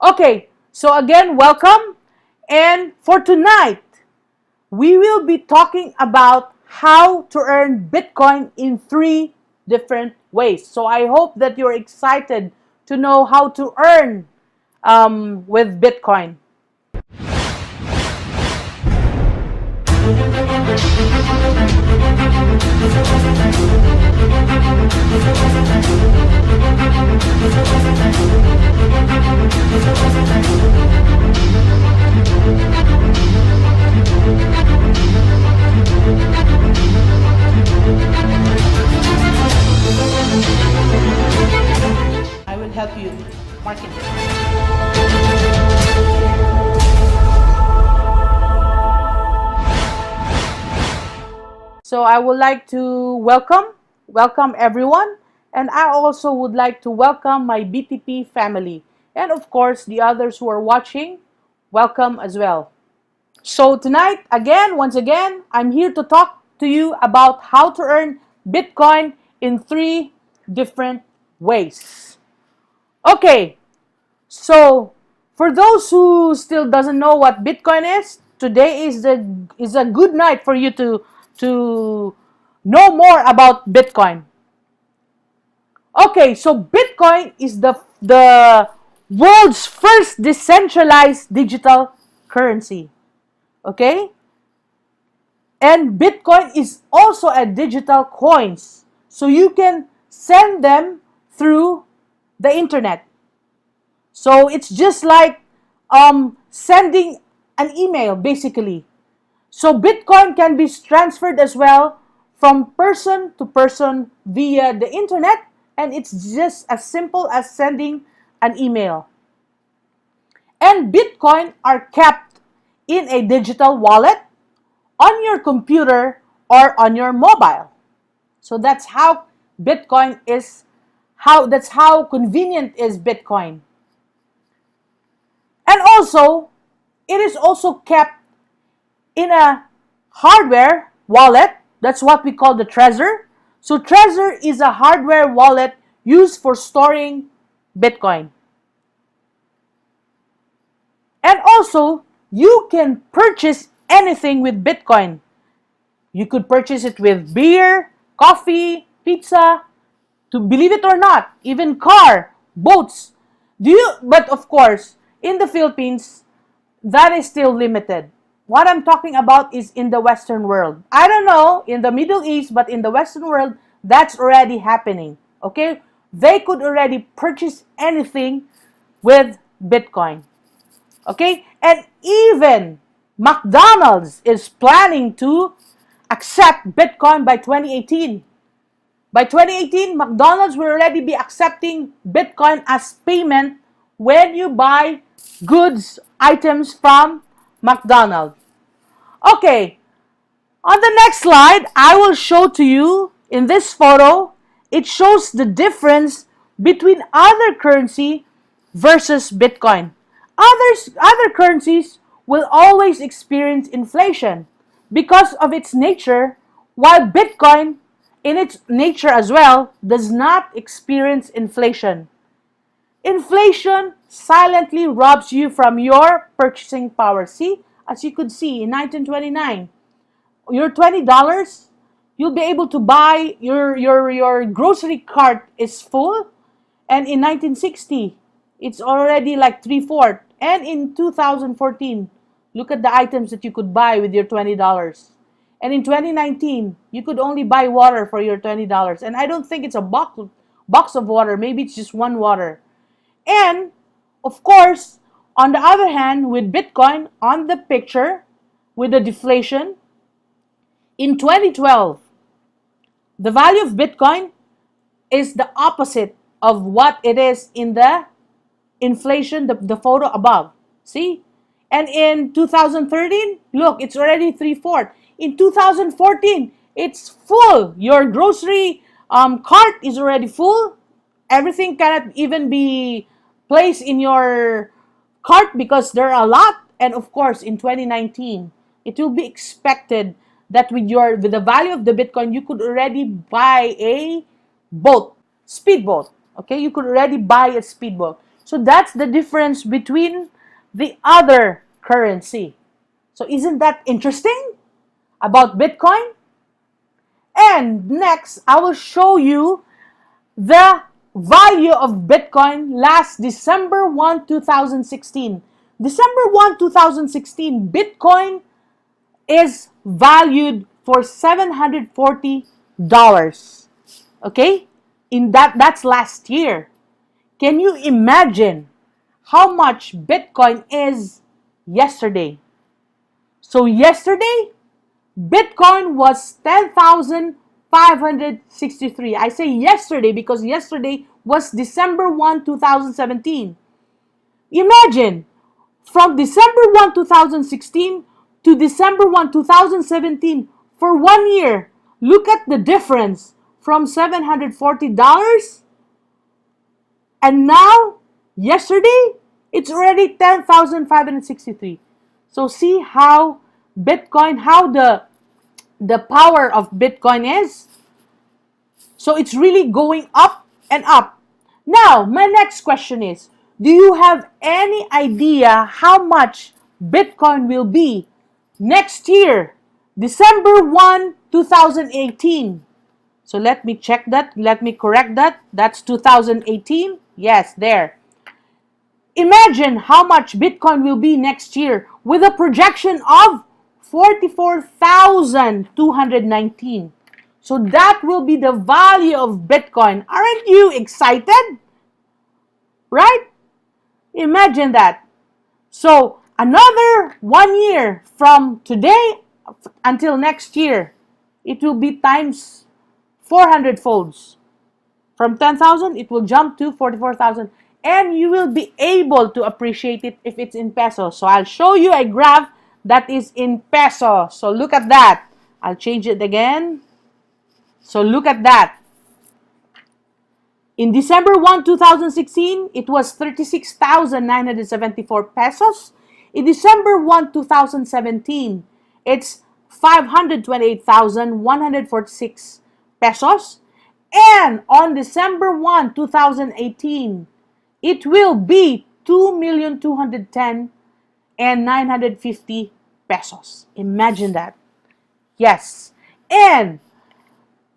Okay, so again, welcome. And for tonight, we will be talking about how to earn Bitcoin in three different ways. So I hope that you're excited to know how to earn with Bitcoin. I will help you market it. So I would like to welcome everyone, and I also would like to welcome my BTP family, and of course the others who are watching, welcome as well. So tonight, once again, I'm here to talk to you about how to earn Bitcoin in three different ways. Okay, so for those who still doesn't know what Bitcoin is, today is a good night for you to know more about Bitcoin. Okay, so Bitcoin is the world's first decentralized digital currency. Okay? And Bitcoin is also a digital coins. So you can send them through the internet. So it's just like sending an email basically. So Bitcoin can be transferred as well from person to person via the internet, and it's just as simple as sending an email. And Bitcoin are kept in a digital wallet on your computer or on your mobile. So that's how convenient is Bitcoin. And also, it is also kept in a hardware wallet. That's what we call the Trezor. So Trezor is a hardware wallet used for storing Bitcoin. And also, you can purchase anything with Bitcoin. You could purchase it with beer, coffee, pizza, to believe it or not, even car, boats. But of course, in the Philippines, that is still limited. What I'm talking about is in the Western world. I don't know in the Middle East, but in the Western world, that's already happening. Okay? They could already purchase anything with Bitcoin. Okay? And even McDonald's is planning to accept Bitcoin by 2018. By 2018, McDonald's will already be accepting Bitcoin as payment when you buy goods, items from McDonald's. Okay, on the next slide, I will show to you in this photo, it shows the difference between other currency versus Bitcoin. Other currencies will always experience inflation because of its nature, while Bitcoin, in its nature as well, does not experience inflation. Inflation silently robs you from your purchasing power. See, as you could see in 1929, your $20, you'll be able to buy your grocery cart is full, and in 1960, it's already like three-fourths. And in 2014, look at the items that you could buy with your $20. And in 2019, you could only buy water for your $20. And I don't think it's a box of water. Maybe it's just one water. And of course, on the other hand, with Bitcoin on the picture, with the deflation, in 2012, the value of Bitcoin is the opposite of what it is in the inflation, the photo above. See? And in 2013, look, it's already three-fourths. In 2014, it's full. Your grocery cart is already full. Everything cannot even be placed in your cart because there are a lot. And of course, in 2019, it will be expected that with the value of the Bitcoin, you could already buy a boat, speedboat. Okay, you could already buy a speedboat. So that's the difference between the other currency. So isn't that interesting about Bitcoin? And next, I will show you the value of Bitcoin last December 1, 2016. December 1, 2016, Bitcoin is valued for $740. Okay? That's last year. Can you imagine how much Bitcoin is yesterday? So yesterday, Bitcoin was 10,563. I say yesterday because yesterday was December 1, 2017. Imagine, from December 1, 2016 to December 1, 2017, for 1 year, look at the difference from $740 and now, yesterday, it's already 10,563. So see how Bitcoin, how the power of Bitcoin is. So it's really going up and up. Now, my next question is, do you have any idea how much Bitcoin will be next year, December 1, 2018? So let me check that. Let me correct that. That's 2018. Yes, there. Imagine how much Bitcoin will be next year with a projection of 44,219. So that will be the value of Bitcoin. Aren't you excited? Right? Imagine that. So another 1 year from today until next year, it will be times 400 folds. From 10,000, it will jump to 44,000. And you will be able to appreciate it if it's in pesos. So I'll show you a graph that is in pesos. So look at that. I'll change it again. So look at that. In December 1, 2016, it was 36,974 pesos. In December 1, 2017, it's 528,146 pesos. And on December 1, 2018, it will be 2,210,950 pesos. Imagine that. Yes. And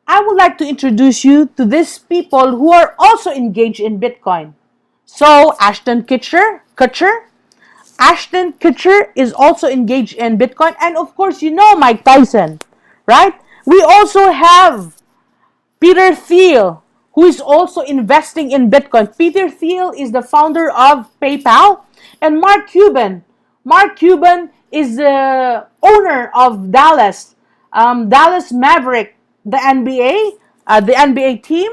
I would like to introduce you to these people who are also engaged in Bitcoin. So, Ashton Kutcher. Ashton Kutcher is also engaged in Bitcoin. And of course, you know Mike Tyson, right? We also have Peter Thiel, who is also investing in Bitcoin. Peter Thiel is the founder of PayPal. And Mark Cuban. Mark Cuban is the owner of Dallas Maverick, the NBA team.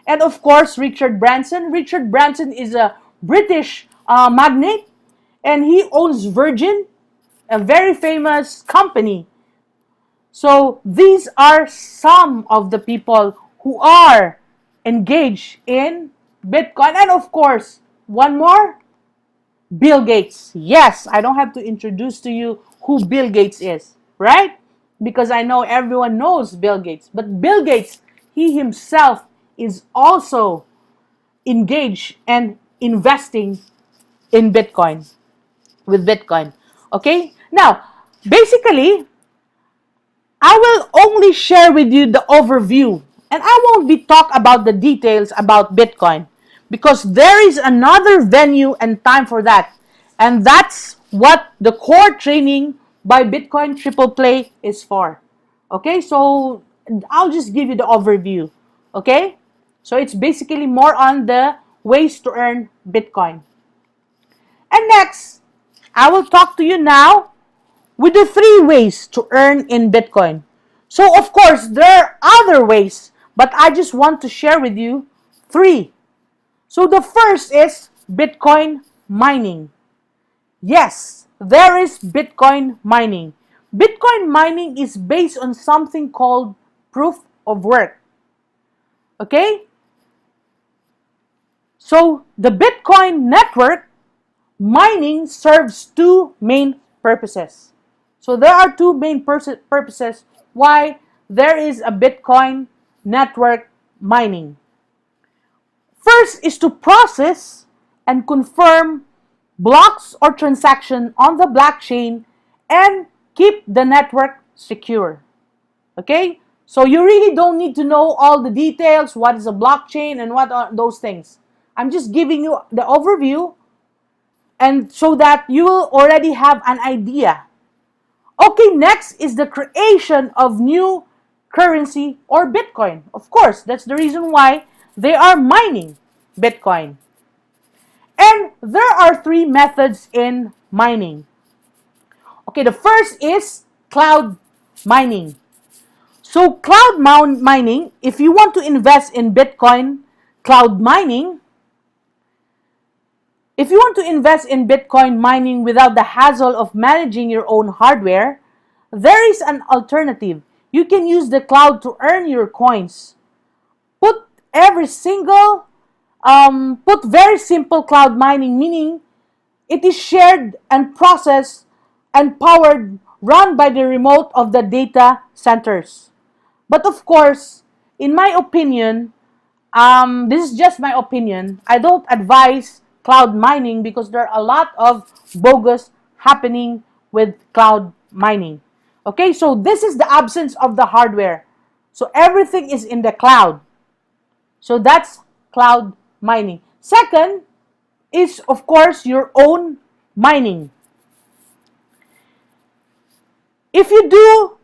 And of course, Richard Branson. Richard Branson is a British magnate, and he owns Virgin, a very famous company. So these are some of the people who are engaged in Bitcoin. And of course, one more, Bill Gates. Yes, I don't have to introduce to you who Bill Gates is, right? Because I know everyone knows Bill Gates. But Bill Gates, he himself is also engaged and investing in Bitcoin, with Bitcoin. Okay? Now, basically, I will only share with you the overview, and I won't be talk about the details about Bitcoin because there is another venue and time for that. And that's what the core training by Bitcoin Triple Play is for. Okay? So I'll just give you the overview. Okay? So it's basically more on the ways to earn Bitcoin. And next, I will talk to you now with the 3 ways to earn in Bitcoin. So of course, there are other ways, but I just want to share with you 3. So the first is Bitcoin mining. Yes, there is Bitcoin mining. Bitcoin mining is based on something called proof of work. Okay? So the Bitcoin network mining serves 2 main purposes. So there are 2 main purposes why there is a Bitcoin network mining. First is to process and confirm blocks or transaction on the blockchain and keep the network secure. Okay? So you really don't need to know all the details, what is a blockchain and what are those things. I'm just giving you the overview and so that you will already have an idea. Okay, next is the creation of new currency or Bitcoin. Of course, that's the reason why they are mining Bitcoin. And there are three methods in mining. Okay, the first is cloud mining. So cloud mining, if you want to invest in Bitcoin cloud mining, if you want to invest in Bitcoin mining without the hassle of managing your own hardware, there is an alternative. You can use the cloud to earn your coins. Put every single, put very simple cloud mining, meaning it is shared and processed and powered, run by the remote of the data centers. But of course, in my opinion, this is just my opinion. I don't advise cloud mining because there are a lot of bogus happening with cloud mining. Okay, so this is the absence of the hardware. So everything is in the cloud. So that's cloud mining. Second is, of course, your own mining. If you do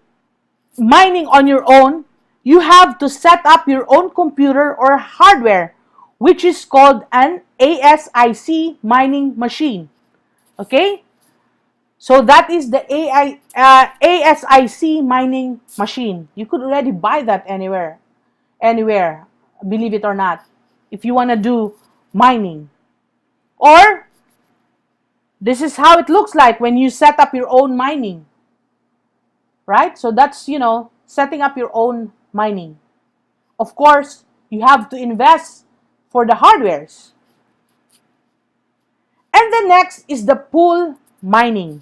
mining on your own, you have to set up your own computer or hardware, which is called an ASIC mining machine. Okay? So that is the ASIC mining machine. You could already buy that anywhere, believe it or not, if you want to do mining. Or, this is how it looks like when you set up your own mining. Right? So that's, setting up your own mining. Of course, you have to invest for the hardwares. And the next is the pool mining.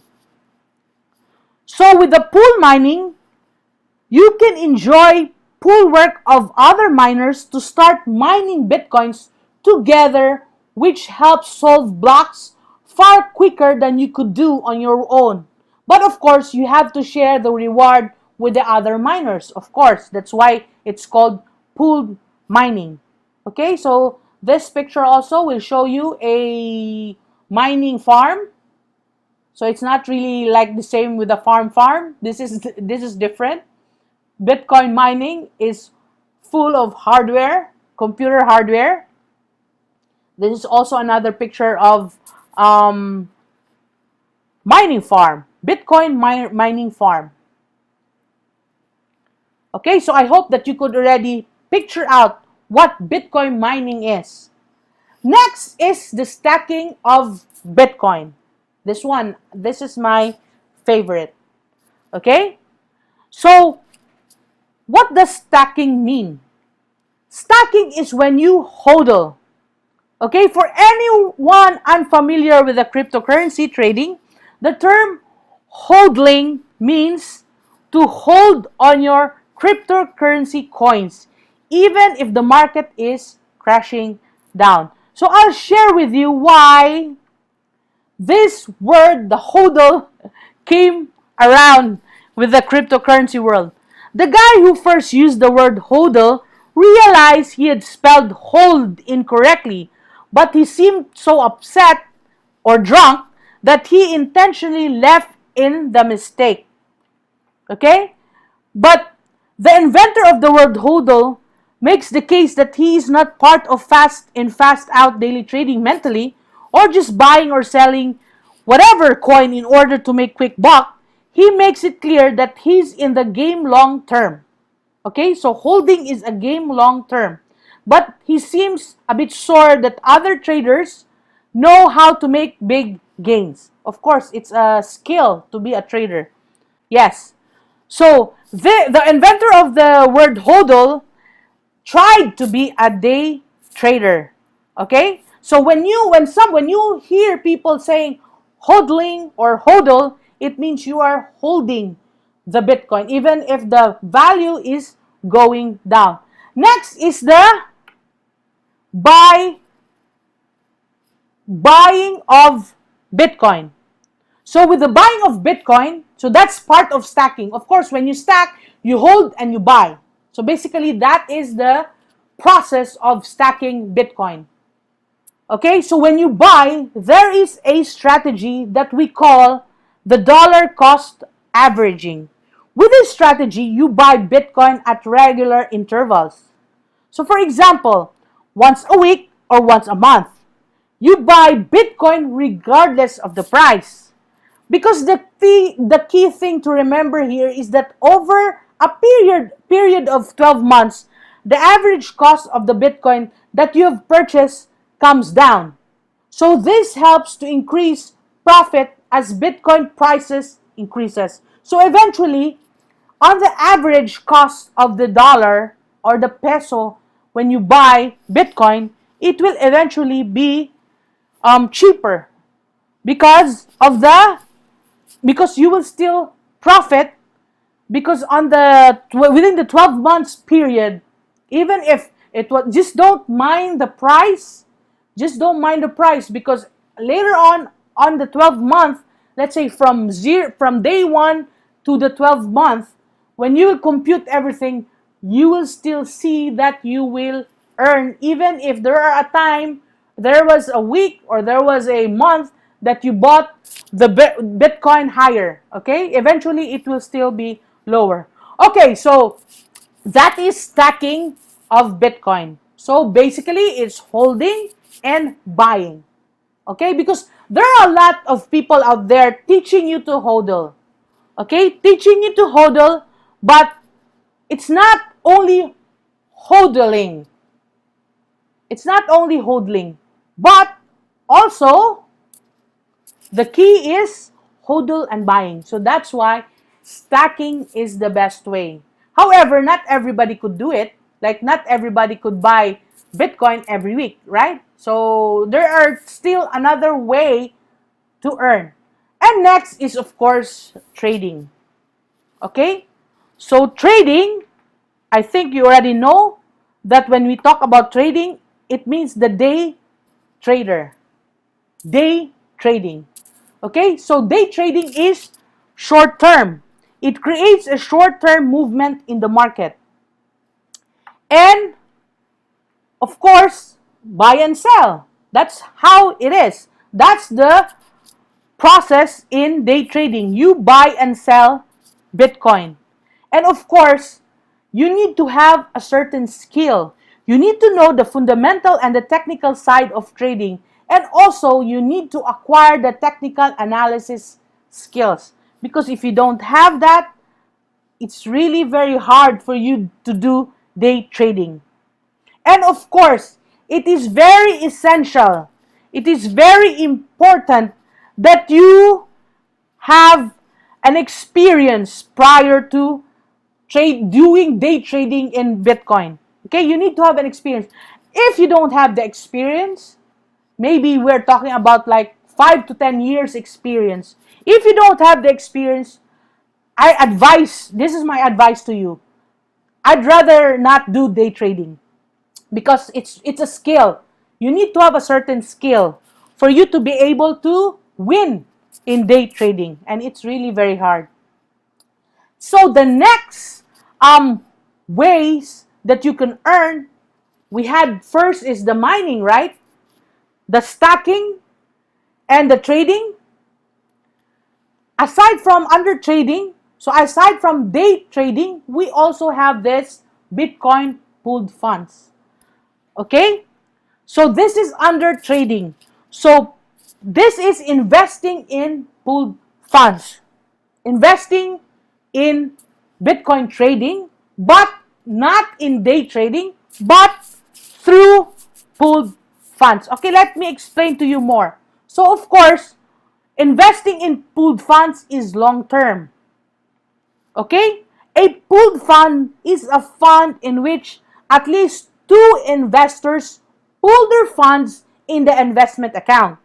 So with the pool mining, you can enjoy pool work of other miners to start mining Bitcoins together, which helps solve blocks far quicker than you could do on your own. But of course, you have to share the reward with the other miners. Of course, that's why it's called pool mining. Okay, so this picture also will show you a mining farm. So it's not really like the same with the farm. This is different. Bitcoin mining is full of hardware, computer hardware. This is also another picture of mining farm, Bitcoin mining farm. Okay, so I hope that you could already picture out what Bitcoin mining is. Next is the stacking of Bitcoin. This is my favorite. Okay, so what does stacking mean? Stacking is when you hodl. Okay, for anyone unfamiliar with the cryptocurrency trading, the term hodling means to hold on your cryptocurrency coins, even if the market is crashing down. So I'll share with you why this word, the hodl, came around with the cryptocurrency world. The guy who first used the word hodl realized he had spelled hold incorrectly, but he seemed so upset or drunk that he intentionally left in the mistake. Okay? But the inventor of the word hodl makes the case that he is not part of fast in, fast out daily trading mentally, or just buying or selling whatever coin in order to make quick buck. He makes it clear that he's in the game long term. Okay, so holding is a game long term. But he seems a bit sore that other traders know how to make big gains. Of course, it's a skill to be a trader. Yes. So the inventor of the word hodl tried to be a day trader. Okay? So when you hear people saying hodling or hodl, it means you are holding the Bitcoin even if the value is going down. Next is the buy buying of Bitcoin. So with the buying of Bitcoin, so that's part of stacking. Of course, when you stack, you hold and you buy. So basically, that is the process of stacking Bitcoin. Okay, so when you buy, there is a strategy that we call the dollar cost averaging. With this strategy, you buy Bitcoin at regular intervals. So for example, once a week or once a month, you buy Bitcoin regardless of the price. Because the key thing to remember here is that over a period of 12 months, the average cost of the Bitcoin that you have purchased comes down. So this helps to increase profit as Bitcoin prices increases. So eventually, on the average cost of the dollar or the peso when you buy Bitcoin, it will eventually be cheaper because of the because you will still profit because on the within the 12 months period, even if it was, just don't mind the price, because later on the 12th month, let's say from day 1 to the 12th month, when you will compute everything, you will still see that you will earn, even if there was a week or there was a month that you bought the Bitcoin higher. Okay, eventually it will still be lower. Okay, so that is stacking of Bitcoin. So basically, it's holding and buying. Okay, because there are a lot of people out there teaching you to hodl. Okay, teaching you to hodl, but it's not only hodling. It's not only hodling, but also the key is hodl and buying. So that's why stacking is the best way. However, not everybody could do it. Like, not everybody could buy Bitcoin every week, right? So there are still another way to earn. And next is, of course, trading. Okay? So trading, I think you already know that when we talk about trading, it means the day trader. Day trading. Okay? So day trading is short term. It creates a short term movement in the market. And of course, buy and sell. That's how it is. That's the process in day trading. You buy and sell Bitcoin. And of course, you need to have a certain skill. You need to know the fundamental and the technical side of trading. And also, you need to acquire the technical analysis skills. Because if you don't have that, it's really very hard for you to do day trading. And of course, it is very essential, it is very important that you have an experience prior to doing day trading in Bitcoin. Okay, you need to have an experience. If you don't have the experience, maybe we're talking about like 5 to 10 years experience. If you don't have the experience, this is my advice to you. I'd rather not do day trading because it's a skill. You need to have a certain skill for you to be able to win in day trading, and it's really very hard. So the next ways that you can earn, we had first is the mining, right? The stacking and the trading. Aside from under trading, so aside from day trading, we also have this Bitcoin pooled funds. Okay? So this is under trading. So this is investing in pooled funds. Investing in Bitcoin trading, but not in day trading, but through pooled funds. Okay, let me explain to you more. So of course, investing in pooled funds is long term. Okay? A pooled fund is a fund in which at least two investors pool their funds in the investment account.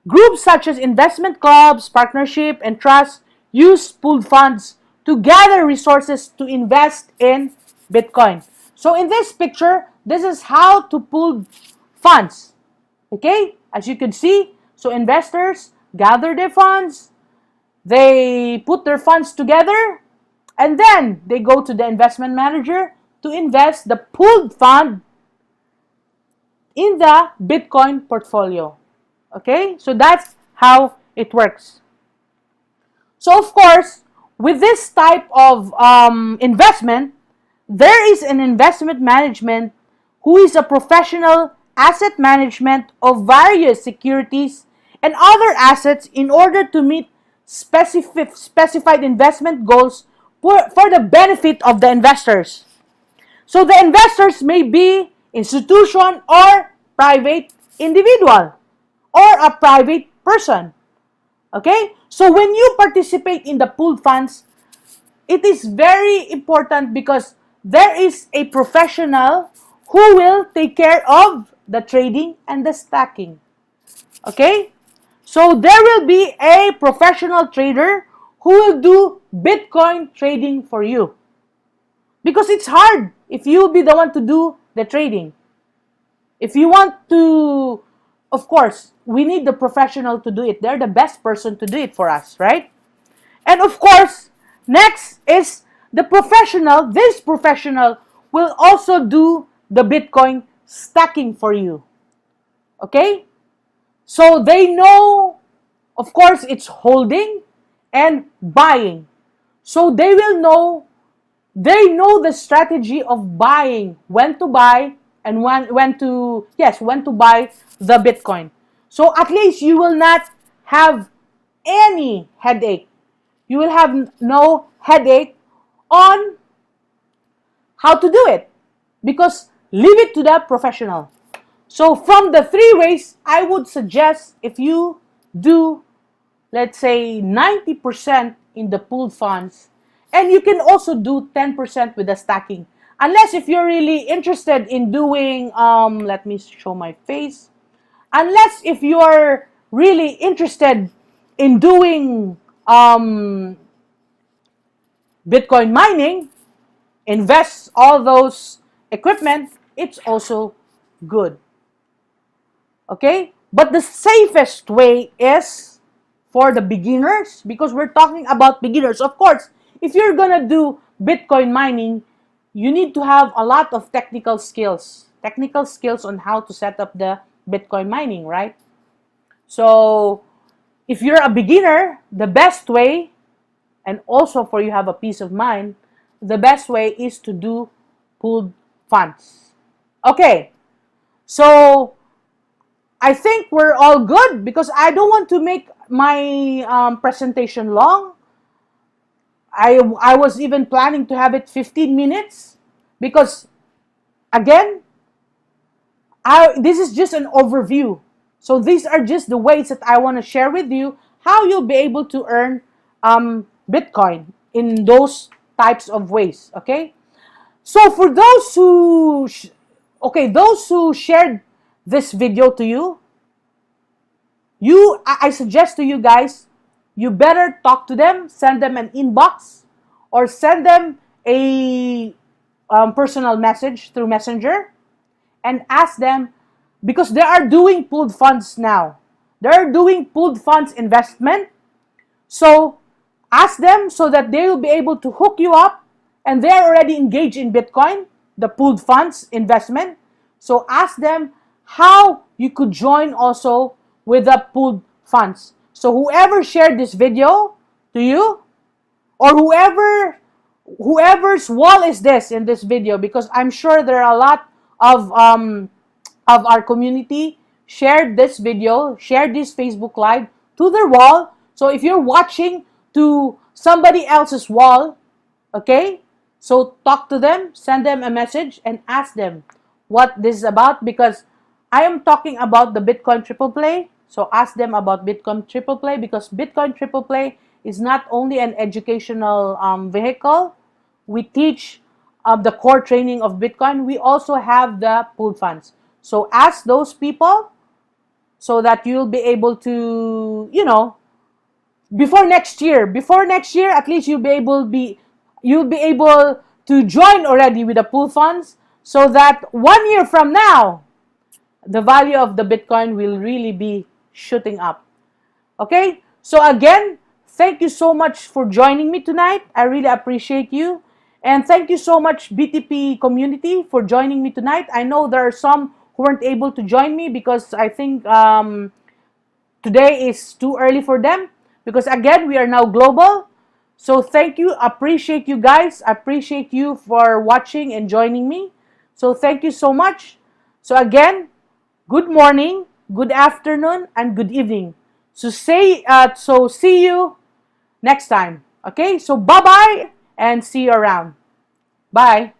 Groups such as investment clubs, partnership, and trusts use pooled funds to gather resources to invest in Bitcoin. So in this picture, this is how to pool funds. Okay? as you can see. So investors gather their funds, they put their funds together, and then they go to the investment manager to invest the pooled fund in the Bitcoin portfolio. Okay, so that's how it works. So of course, with this type of investment, there is an investment management who is a professional asset management of various securities and other assets in order to meet specified investment goals for the benefit of the investors. So the investors may be institution or private individual or a private person. Okay? So when you participate in the pooled funds, it is very important because there is a professional who will take care of the trading and the stacking. Okay? So there will be a professional trader who will do Bitcoin trading for you. Because it's hard if you be the one to do the trading. If you want to, of course, we need the professional to do it. They're the best person to do it for us, right? And of course, next is the professional. This professional will also do the Bitcoin stacking for you. Okay? So they know, of course, it's holding and buying. So they will know, they know the strategy of buying, when to buy and when to buy the Bitcoin. So at least you will not have any headache. You will have no headache on how to do it because leave it to the professional. So from the three ways, I would suggest if you do, let's say 90% in the pooled funds, and you can also do 10% with the stacking. Unless if you're really interested in doing, let me show my face. Unless if you're really interested in doing Bitcoin mining, invest all those equipment, it's also good. Okay? But the safest way is for the beginners, because we're talking about beginners. Of course, if you're gonna do Bitcoin mining, you need to have a lot of technical skills on how to set up the Bitcoin mining, right? So if you're a beginner, the best way, and also for you have a peace of mind, the best way is to do pooled funds. Okay, so I think we're all good because I don't want to make my presentation long. I was even planning to have it 15 minutes because, again, this is just an overview. So these are just the ways that I want to share with you how you'll be able to earn Bitcoin in those types of ways, okay? So for those who, those who shared this video to you, I suggest to you guys, you better talk to them, send them an inbox, or send them a personal message through Messenger, and ask them, because they are doing pooled funds now. They're doing pooled funds investment. So ask them so that they will be able to hook you up, and they're already engaged in Bitcoin, the pooled funds investment. So ask them how you could join also with the pooled funds. So whoever shared this video to you, or whoever's wall is this in this video, because I'm sure there are a lot of our community shared this video, shared this Facebook Live to their wall. So if you're watching to somebody else's wall, okay, so talk to them, send them a message, and ask them what this is about, because I am talking about the Bitcoin Triple Play. So ask them about Bitcoin Triple Play, because Bitcoin Triple Play is not only an educational vehicle. We teach the core training of Bitcoin. We also have the pooled funds. So ask those people so that you'll be able to, before next year, at least you'll be able to join already with the pool funds, so that 1 year from now, the value of the Bitcoin will really be shooting up. Okay? So again, thank you so much for joining me tonight. I really appreciate you. And thank you so much, BTP community, for joining me tonight. I know there are some who weren't able to join me because I think today is too early for them. Because again, we are now global. So thank you. Appreciate you guys. Appreciate you for watching and joining me. So thank you so much. So again, good morning, good afternoon, and good evening. So see you next time. Okay, so bye bye and see you around. Bye.